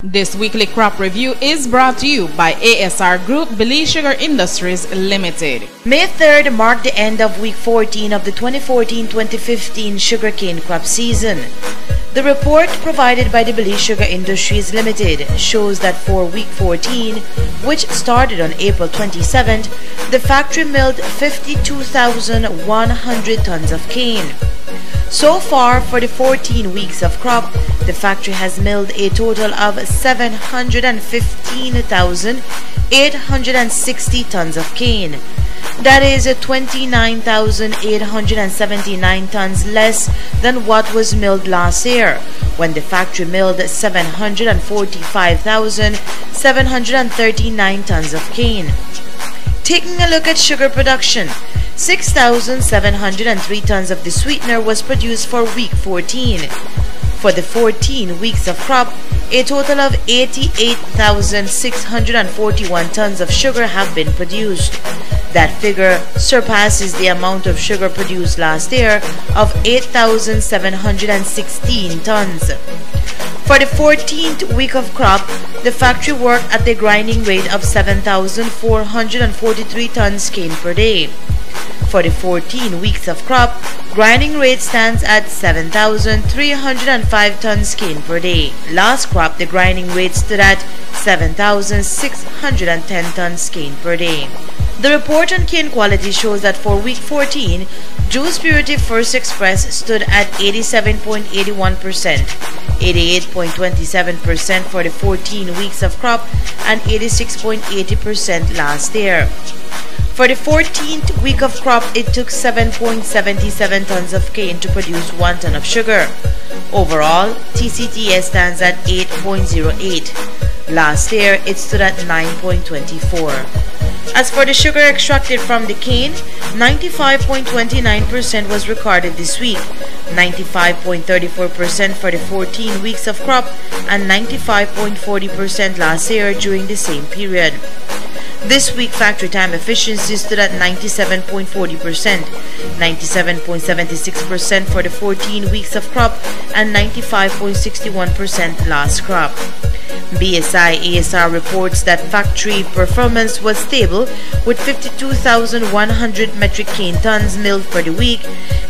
This weekly crop review is brought to you by ASR Group Belize Sugar Industries Limited. May 3rd marked the end of week 14 of the 2014-2015 sugarcane crop season. The report provided by the Belize Sugar Industries Limited shows that for week 14, which started on April 27th, the factory milled 52,100 tons of cane. So far, for the 14 weeks of crop, the factory has milled a total of 715,860 tons of cane. That is 29,879 tons less than what was milled last year, when the factory milled 745,739 tons of cane. Taking a look at sugar production, 6,703 tons of the sweetener was produced for week 14. For the 14 weeks of crop, a total of 88,641 tons of sugar have been produced. That figure surpasses the amount of sugar produced last year of 8,716 tons. For the 14th week of crop, the factory worked at a grinding rate of 7,443 tons cane per day. For the 14 weeks of crop, grinding rate stands at 7,305 tons cane per day. Last crop, the grinding rate stood at 7,610 tons cane per day. The report on cane quality shows that for week 14, juice purity First Express stood at 87.81%, 88.27% for the 14 weeks of crop, and 86.80% last year. For the 14th week of crop, it took 7.77 tons of cane to produce 1 ton of sugar. Overall, TCTS stands at 8.08. Last year, it stood at 9.24. As for the sugar extracted from the cane, 95.29% was recorded this week, 95.34% for the 14 weeks of crop, and 95.40% last year during the same period. This week, factory time efficiency stood at 97.40%, 97.76% for the 14 weeks of crop, and 95.61% last crop. BSI ASR reports that factory performance was stable with 52,100 metric cane tons milled for the week,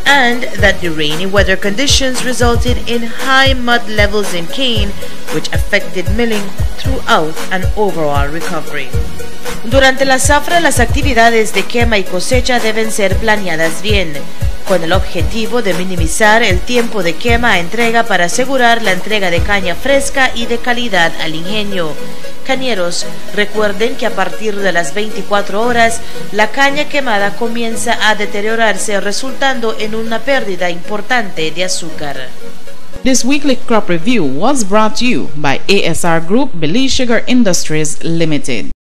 and that the rainy weather conditions resulted in high mud levels in cane, which affected milling throughout an overall recovery. Durante la zafra, las actividades de quema y cosecha deben ser planeadas bien, con el objetivo de minimizar el tiempo de quema a entrega para asegurar la entrega de caña fresca y de calidad al ingenio. Cañeros, recuerden que a partir de las 24 horas, la caña quemada comienza a deteriorarse, resultando en una pérdida importante de azúcar. This weekly crop review was brought to you by ASR Group Belize Sugar Industries Limited.